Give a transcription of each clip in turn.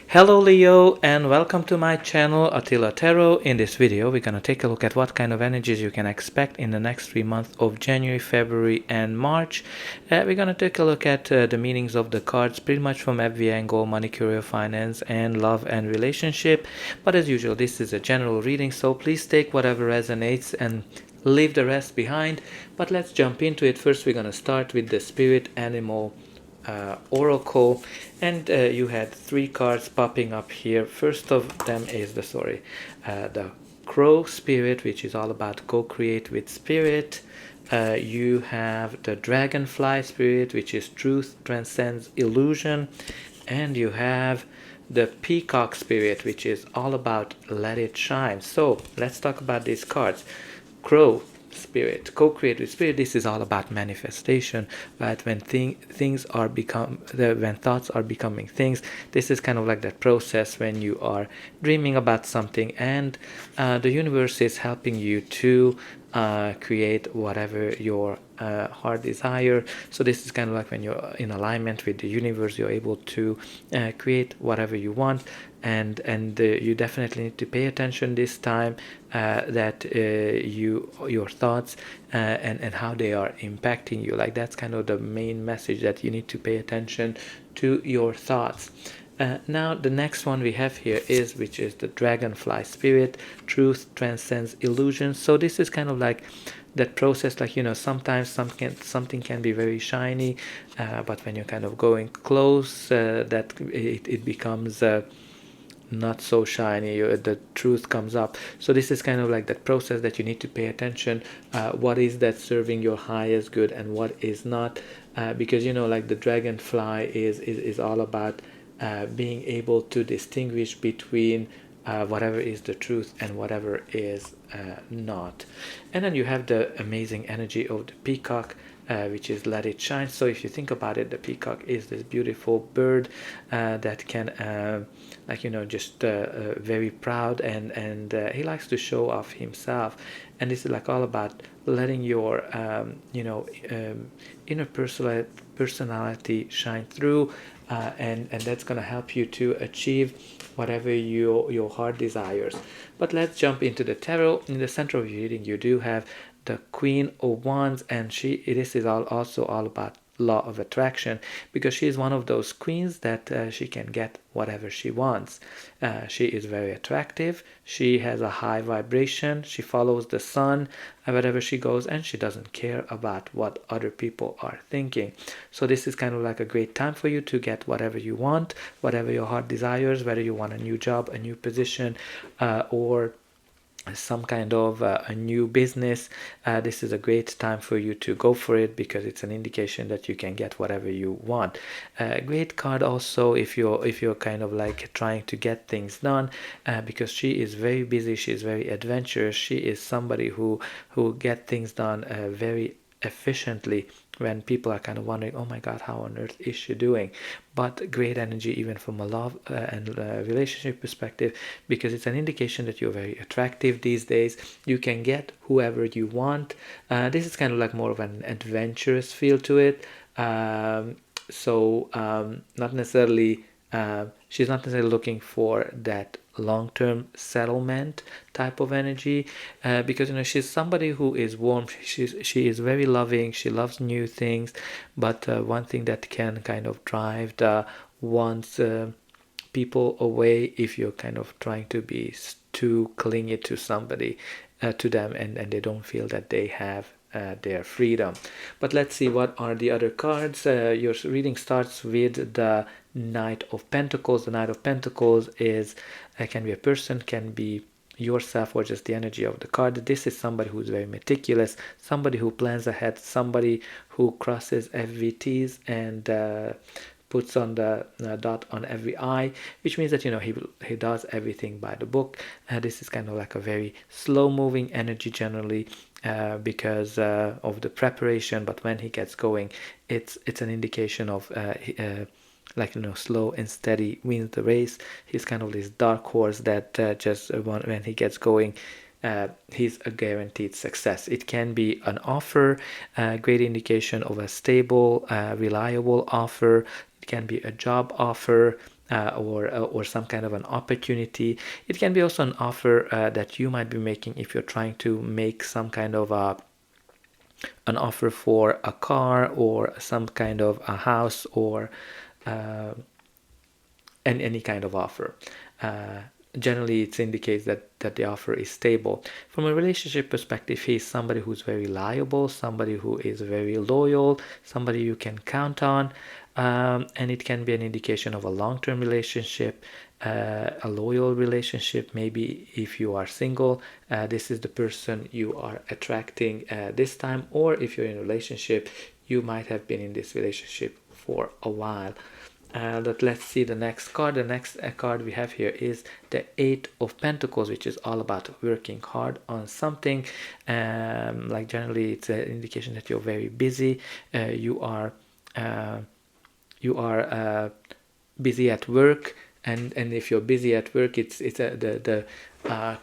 Hello Leo and welcome to my channel Attila Tarot. In this video we're going to take a look at what kind of energies you can expect in the next 3 months of January, February and March. We're going to take a look at the meanings of the cards pretty much from every angle: money, career, finance and love and relationship. But as usual, this is a general reading, so please take whatever resonates and leave the rest behind. But let's jump into it. First we're going to start with the spirit animal oracle, and you had three cards popping up here. First of them is the crow spirit, which is all about co-create with spirit. You have the dragonfly spirit, which is truth transcends illusion, and you have the peacock spirit, which is all about let it shine. So let's talk about these cards. Crow spirit, co-create with spirit. This is all about manifestation, right? When when thoughts are becoming things. This is kind of like that process when you are dreaming about something, and the universe is helping you to create whatever your heart desire. So this is kind of like when you're in alignment with the universe, you're able to create whatever you want. And you definitely need to pay attention this time that your thoughts and how they are impacting you. Like, that's kind of the main message, that you need to pay attention to your thoughts. Now the next one we have here which is the dragonfly spirit. Truth transcends illusion. So this is kind of like that process, like, sometimes something can be very shiny, but when you're kind of going close, that it becomes not so shiny. The truth comes up. So this is kind of like that process that you need to pay attention. What is that serving your highest good and what is not, because like the dragonfly is all about being able to distinguish between whatever is the truth and whatever is not. And then you have the amazing energy of the peacock, which is let it shine. So if you think about it, the peacock is this beautiful bird that can just very proud, and he likes to show off himself. And this is like all about letting your inner personality shine through, and that's going to help you to achieve whatever your heart desires. But let's jump into the tarot. In the center of your reading you do have the Queen of Wands, and this is also all about law of attraction, because she is one of those queens that she can get whatever she wants. She is very attractive, she has a high vibration, she follows the sun wherever she goes, and she doesn't care about what other people are thinking. So this is kind of like a great time for you to get whatever you want, whatever your heart desires, whether you want a new job, a new position, or some kind of a new business. This is a great time for you to go for it, because it's an indication that you can get whatever you want. Great card also if you're kind of like trying to get things done, because she is very busy, she is very adventurous, she is somebody who get things done very efficiently, when people are kind of wondering, oh my god, how on earth is she doing? But great energy even from a love and relationship perspective, because it's an indication that you're very attractive these days. You can get whoever you want. This is kind of like more of an adventurous feel to it. Not necessarily she's not necessarily looking for that long-term settlement type of energy, because she's somebody who is warm, she is very loving, she loves new things. But one thing that can kind of drive the one's people away, if you're kind of trying to be too clingy to somebody, to them, and they don't feel that they have their freedom. But let's see what are the other cards. Your reading starts with the Knight of Pentacles. The Knight of Pentacles is can be a person, can be yourself, or just the energy of the card. This is somebody who's very meticulous, somebody who plans ahead, somebody who crosses every T's and puts on the dot on every I, which means that he does everything by the book. This is kind of like a very slow moving energy generally, because of the preparation, but when he gets going, it's an indication of slow and steady wins the race. He's kind of this dark horse that just when he gets going, he's a guaranteed success. It can be an offer, a great indication of a stable, reliable offer. It can be a job offer. or some kind of an opportunity. It can be also an offer that you might be making if you're trying to make some kind of an offer for a car or some kind of a house or uh, any kind of offer. Generally, it indicates that the offer is stable. From a relationship perspective, he's somebody who's very reliable, somebody who is very loyal, somebody you can count on, and it can be an indication of a long-term relationship, a loyal relationship. Maybe if you are single, this is the person you are attracting this time, or if you're in a relationship, you might have been in this relationship for a while. But let's see the next card. The next card we have here is the Eight of Pentacles, which is all about working hard on something. Like generally, it's an indication that you're very busy. You are busy at work, and if you're busy at work, the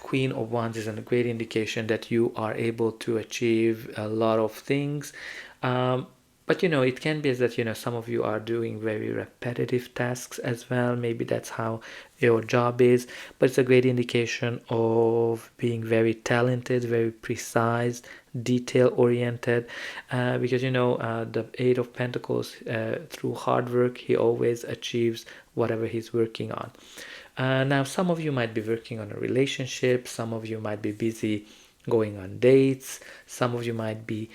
Queen of Wands is a great indication that you are able to achieve a lot of things. But it can be that some of you are doing very repetitive tasks as well. Maybe that's how your job is, but it's a great indication of being very talented, very precise, detail oriented, because the Eight of Pentacles, through hard work, he always achieves whatever he's working on. Now, some of you might be working on a relationship, some of you might be busy going on dates, some of you might be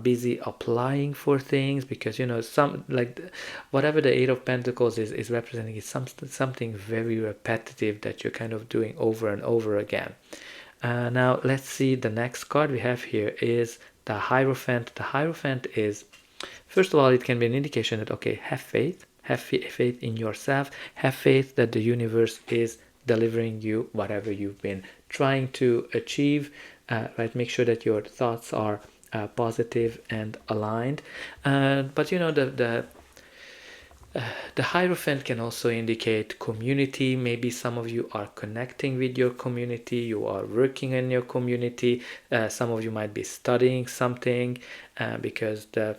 busy applying for things, because some, like, whatever the Eight of Pentacles is representing is something very repetitive that you're kind of doing over and over again. Now let's see, the next card we have here is the Hierophant. The Hierophant is, first of all, it can be an indication that, okay, have faith in yourself, have faith that the universe is delivering you whatever you've been trying to achieve, right? Make sure that your thoughts are positive and aligned. But the Hierophant can also indicate community. Maybe some of you are connecting with your community, you are working in your community, some of you might be studying something, because the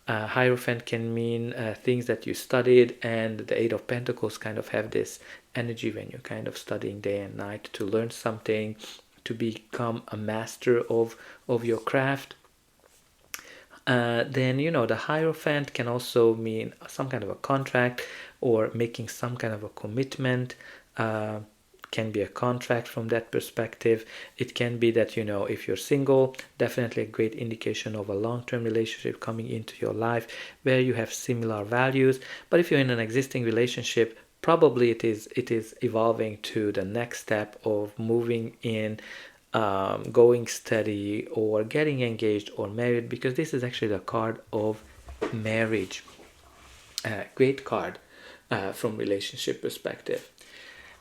Hierophant can mean things that you studied, and the Eight of Pentacles kind of have this energy when you're kind of studying day and night to learn something, to become a master of your craft. Then the Hierophant can also mean some kind of a contract or making some kind of a commitment. Can be a contract from that perspective. It can be that if you're single, definitely a great indication of a long-term relationship coming into your life where you have similar values. But if you're in an existing relationship, probably it is evolving to the next step of moving in, going steady, or getting engaged or married, because this is actually the card of marriage. Great card from relationship perspective.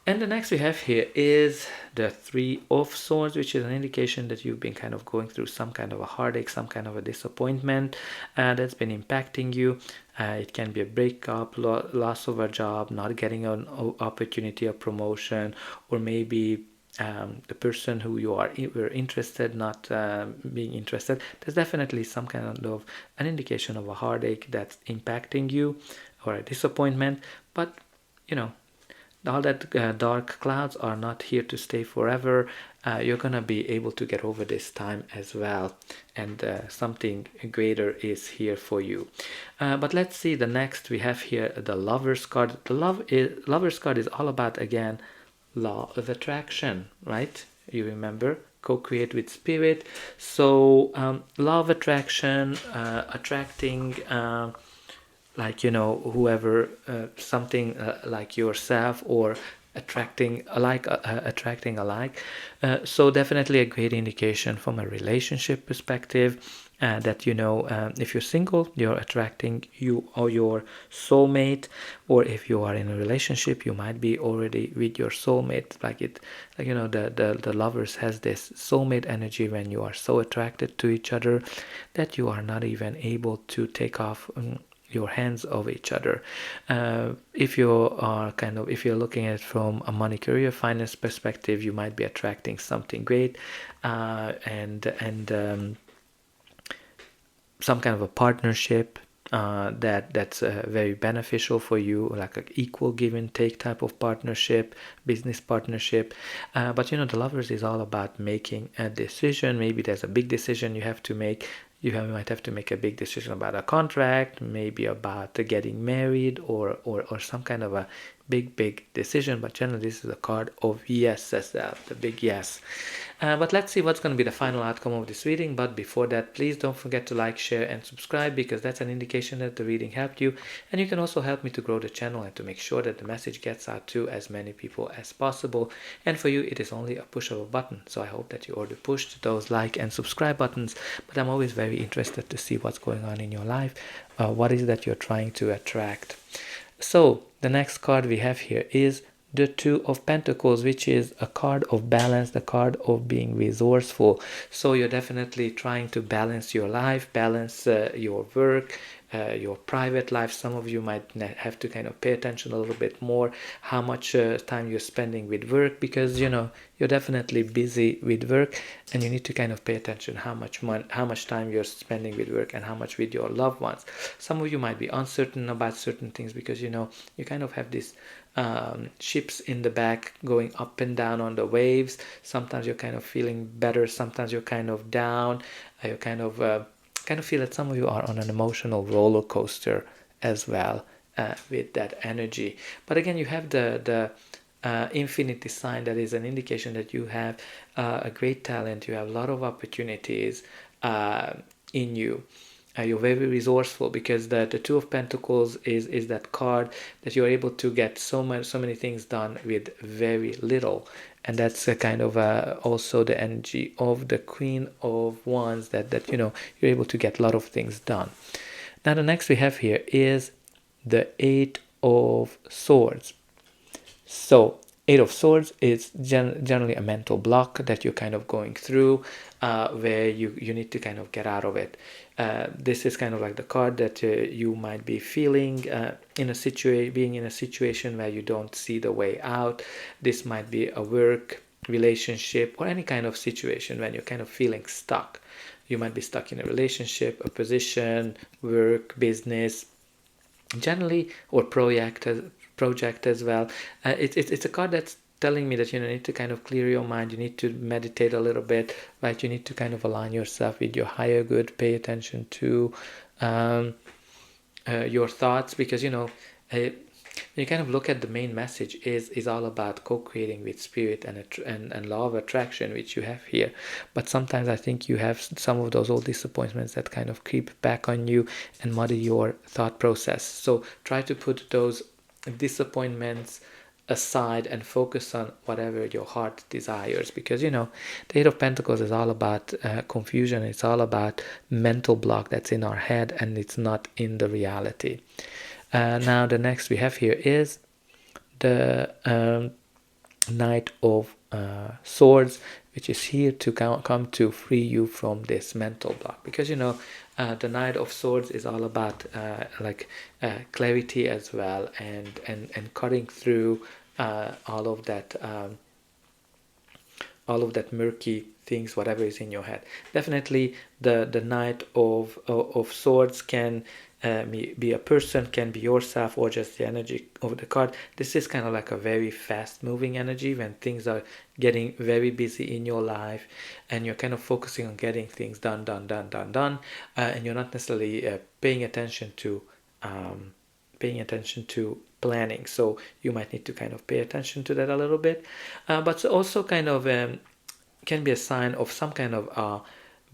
And the next we have here is the Three of Swords, which is an indication that you've been kind of going through some kind of a heartache, some kind of a disappointment that's been impacting you. It can be a breakup, loss of a job, not getting an opportunity, a promotion, or maybe the person who you were interested not being interested. There's definitely some kind of an indication of a heartache that's impacting you, or a disappointment. But all that dark clouds are not here to stay forever. You're gonna be able to get over this time as well, and something greater is here for you. But let's see, the next we have here the Lovers card. The Lovers card is all about, again, law of attraction, right? You remember, co-create with spirit. So law of attraction, attracting whoever, something like yourself, or attracting alike. So definitely a great indication from a relationship perspective, that if you're single, you're attracting you or your soulmate, or if you are in a relationship, you might be already with your soulmate. The Lovers has this soulmate energy when you are so attracted to each other that you are not even able to take off your hands of each other. If you're looking at it from a money, career, finance perspective, you might be attracting something great, and some kind of a partnership, that's very beneficial for you, like an equal give and take type of partnership, business partnership. But the Lovers is all about making a decision. Maybe there's a big decision you have to make. You might have to make a big decision about a contract, maybe about getting married, or some kind of a big decision. But generally this is a card of yes as well, the big yes. But let's see what's going to be the final outcome of this reading. But before that, please don't forget to like, share and subscribe, because that's an indication that the reading helped you, and you can also help me to grow the channel and to make sure that the message gets out to as many people as possible. And for you, it is only a push of a button, so I hope that you already pushed those like and subscribe buttons. But I'm always very interested to see what's going on in your life, what is that you're trying to attract. So the next card we have here is the Two of Pentacles, which is a card of balance, the card of being resourceful. So you're definitely trying to balance your life, balance your work, your private life. Some of you might have to kind of pay attention a little bit more how much time you're spending with work, because you're definitely busy with work, and you need to kind of pay attention how much time you're spending with work and how much with your loved ones. Some of you might be uncertain about certain things, because you kind of have this ships in the back going up and down on the waves. Sometimes you're kind of feeling better, sometimes you're kind of down. You kind of feel that some of you are on an emotional roller coaster as well with that energy. But again, you have the infinity sign. That is an indication that you have a great talent, you have a lot of opportunities in you. You're very resourceful, because the Two of Pentacles is that card that you're able to get so many things done with very little. And that's a kind of also the energy of the Queen of Wands, that you're able to get a lot of things done. Now the next we have here is the Eight of Swords. So Eight of Swords is generally a mental block that you're kind of going through, where you need to kind of get out of it. This is kind of like the card that you might be feeling being in a situation where you don't see the way out. This might be a work relationship or any kind of situation when you're kind of feeling stuck. You might be stuck in a relationship, a position, work, business, generally, or project as well. It's a card that's telling me that you need to kind of clear your mind. You need to meditate a little bit, right? You need to kind of align yourself with your higher good, pay attention to your thoughts, because when you kind of look at the main message is all about co-creating with spirit and law of attraction, which you have here. But sometimes I think you have some of those old disappointments that kind of creep back on you and muddy your thought process. So try to put those disappointments aside and focus on whatever your heart desires, because the Eight of Pentacles is all about confusion. It's all about mental block that's in our head, and it's not in the reality. Now the next we have here is the Knight of Swords, which is here to come to free you from this mental block, because the Knight of Swords is all about clarity as well, and cutting through all of that murky things, whatever is in your head. Definitely the Knight of Swords can be a person, can be yourself, or just the energy of the card. This is kind of like a very fast moving energy when things are getting very busy in your life, and you're kind of focusing on getting things done, and you're not necessarily paying attention to planning. So you might need to kind of pay attention to that a little bit, but also kind of can be a sign of some kind of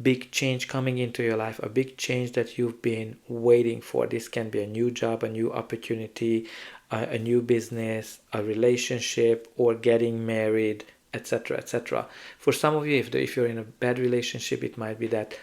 big change coming into your life, a big change that you've been waiting for. This can be a new job, a new opportunity, a new business, a relationship, or getting married, etc., etc. For some of you, if you're in a bad relationship, it might be that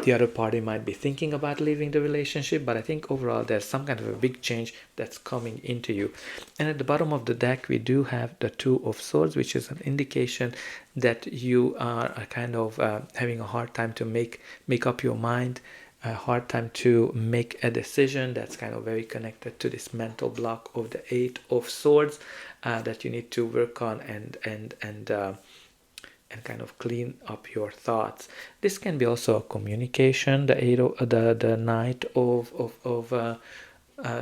the other party might be thinking about leaving the relationship, but I think overall there's some kind of a big change that's coming into you. And at the bottom of the deck, we do have the Two of Swords, which is an indication that you are kind of having a hard time to make up your mind, a hard time to make a decision. That's kind of very connected to this mental block of the Eight of Swords that you need to work on and and kind of clean up your thoughts. This can be also a communication, the Knight of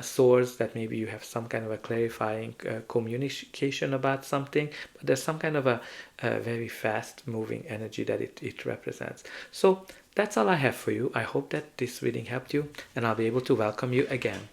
Swords, that maybe you have some kind of a clarifying communication about something, but there's some kind of a very fast moving energy that it represents. So that's all I have for you. I hope that this reading helped you, and I'll be able to welcome you again.